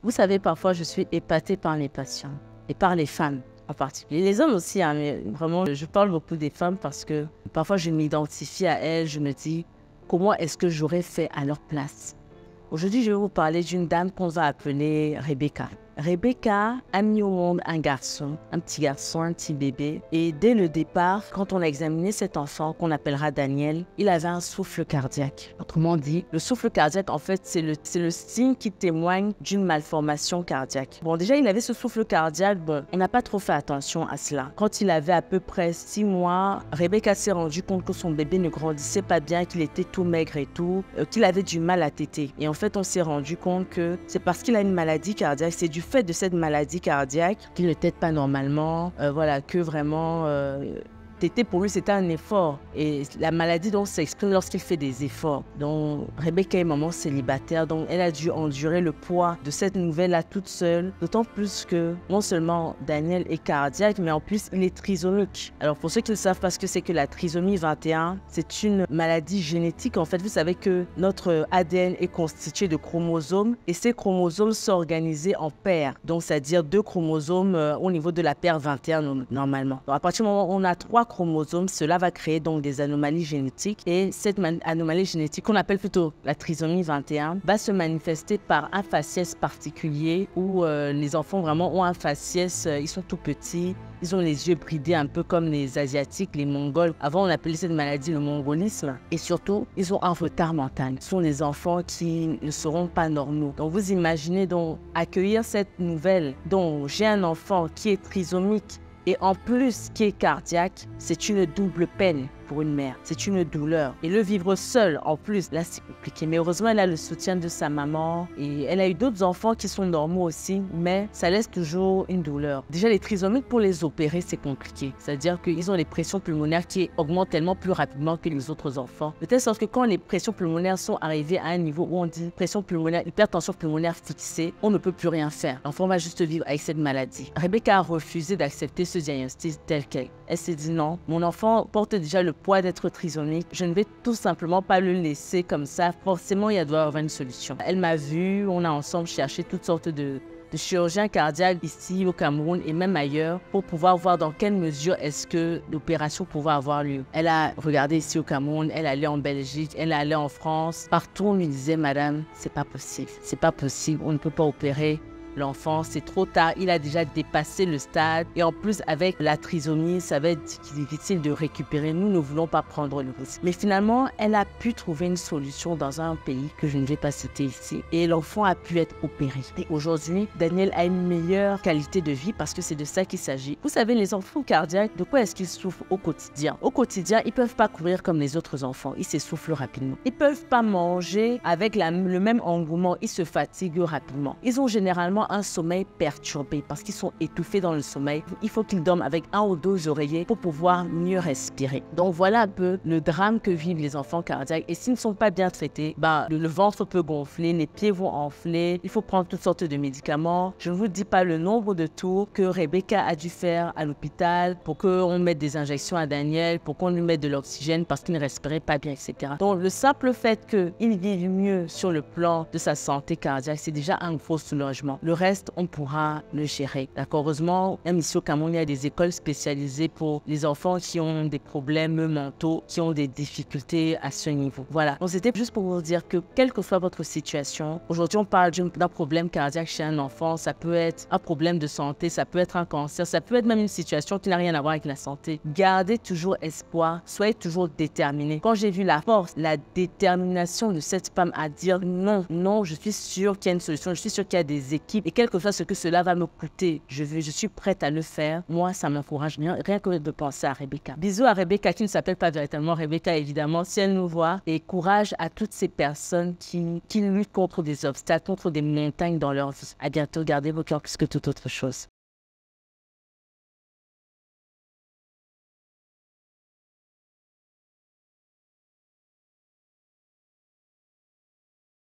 Vous savez, parfois, je suis épatée par les patients et par les femmes en particulier. Les hommes aussi, hein, mais vraiment, je parle beaucoup des femmes parce que parfois, je m'identifie à elles. Je me dis, comment est-ce que j'aurais fait à leur place? Aujourd'hui, je vais vous parler d'une dame qu'on va appeler Rebecca. Rebecca a mis au monde un garçon, un petit bébé. Et dès le départ, quand on a examiné cet enfant qu'on appellera Daniel, il avait un souffle cardiaque. Autrement dit, le souffle cardiaque, en fait, c'est le signe qui témoigne d'une malformation cardiaque. Bon, déjà, il avait ce souffle cardiaque. Bon, on n'a pas trop fait attention à cela. Quand il avait à peu près 6 mois, Rebecca s'est rendu compte que son bébé ne grandissait pas bien, qu'il était tout maigre et tout, qu'il avait du mal à téter. Et en fait, on s'est rendu compte que c'est parce qu'il a une maladie cardiaque, c'est du fait de cette maladie cardiaque qu'il ne tète pas normalement, voilà, que vraiment téter pour lui c'était un effort et la maladie donc s'exprime lorsqu'il fait des efforts. Donc Rebecca est maman célibataire, donc elle a dû endurer le poids de cette nouvelle-là toute seule, d'autant plus que non seulement Daniel est cardiaque mais en plus il est trisomique. Alors pour ceux qui ne savent pas ce que c'est que la trisomie 21, c'est une maladie génétique. En fait, vous savez que notre ADN est constitué de chromosomes et ces chromosomes sont organisés en paires, donc c'est-à-dire 2 chromosomes au niveau de la paire 21 normalement. Donc à partir du moment où on a 3 chromosomes, cela va créer donc des anomalies génétiques et cette anomalie génétique qu'on appelle plutôt la trisomie 21 va se manifester par un faciès particulier où les enfants vraiment ont un faciès, ils sont tout petits, ils ont les yeux bridés un peu comme les Asiatiques, les Mongols. Avant on appelait cette maladie le mongolisme et surtout ils ont un retard mental. Ce sont des enfants qui ne seront pas normaux. Donc vous imaginez donc accueillir cette nouvelle dont j'ai un enfant qui est trisomique et en plus qui est cardiaque, c'est une double peine pour une mère. C'est une douleur. Et le vivre seul, en plus, là, c'est compliqué. Mais heureusement, elle a le soutien de sa maman. Et elle a eu d'autres enfants qui sont normaux aussi, mais ça laisse toujours une douleur. Déjà, les trisomiques, pour les opérer, c'est compliqué. C'est-à-dire qu'ils ont les pressions pulmonaires qui augmentent tellement plus rapidement que les autres enfants. De telle sorte que quand les pressions pulmonaires sont arrivées à un niveau où on dit pression pulmonaire, hypertension pulmonaire fixée, on ne peut plus rien faire. L'enfant va juste vivre avec cette maladie. Rebecca a refusé d'accepter ce diagnostic tel quel. Elle s'est dit non, mon enfant porte déjà le poids d'être trisomique. Je ne vais tout simplement pas le laisser comme ça. Forcément, il doit y avoir une solution. Elle m'a vue, on a ensemble cherché toutes sortes de chirurgiens cardiaques ici au Cameroun et même ailleurs pour pouvoir voir dans quelle mesure est-ce que l'opération pouvait avoir lieu. Elle a regardé ici au Cameroun, elle allait en Belgique, elle allait en France. Partout, on lui disait, madame, c'est pas possible, on ne peut pas opérer l'enfant, c'est trop tard, il a déjà dépassé le stade et en plus avec la trisomie, ça va être difficile de récupérer. Nous ne voulons pas prendre le risque. Mais finalement, elle a pu trouver une solution dans un pays que je ne vais pas citer ici et l'enfant a pu être opéré. Et aujourd'hui, Daniel a une meilleure qualité de vie parce que c'est de ça qu'il s'agit. Vous savez, les enfants cardiaques, de quoi est-ce qu'ils souffrent au quotidien? Au quotidien, ils ne peuvent pas courir comme les autres enfants, ils s'essoufflent rapidement. Ils ne peuvent pas manger avec le même engouement, ils se fatiguent rapidement. Ils ont généralement un sommeil perturbé parce qu'ils sont étouffés dans le sommeil. Il faut qu'ils dorment avec 1 ou 2 oreillers pour pouvoir mieux respirer. Donc voilà un peu le drame que vivent les enfants cardiaques. Et s'ils ne sont pas bien traités, le ventre peut gonfler, les pieds vont enfler, il faut prendre toutes sortes de médicaments. Je ne vous dis pas le nombre de tours que Rebecca a dû faire à l'hôpital pour qu'on mette des injections à Daniel, pour qu'on lui mette de l'oxygène parce qu'il ne respirait pas bien, etc. Donc le simple fait qu'il vive mieux sur le plan de sa santé cardiaque, c'est déjà un gros soulagement. Le reste, on pourra le gérer. D'accord. Heureusement, même ici au Cameroun, il y a des écoles spécialisées pour les enfants qui ont des problèmes mentaux, qui ont des difficultés à ce niveau. Voilà. Donc, c'était juste pour vous dire que, quelle que soit votre situation, aujourd'hui, on parle d'un problème cardiaque chez un enfant. Ça peut être un problème de santé, ça peut être un cancer, ça peut être même une situation qui n'a rien à voir avec la santé. Gardez toujours espoir, soyez toujours déterminés. Quand j'ai vu la force, la détermination de cette femme à dire non, non, je suis sûre qu'il y a une solution, je suis sûre qu'il y a des équipes et quel que soit ce que cela va me coûter, je suis prête à le faire. Moi, ça m'encourage rien que de penser à Rebecca. Bisous à Rebecca qui ne s'appelle pas véritablement Rebecca, évidemment, si elle nous voit. Et courage à toutes ces personnes qui luttent contre des obstacles, contre des montagnes dans leur vie. À bientôt, gardez vos cœurs plus que toute autre chose.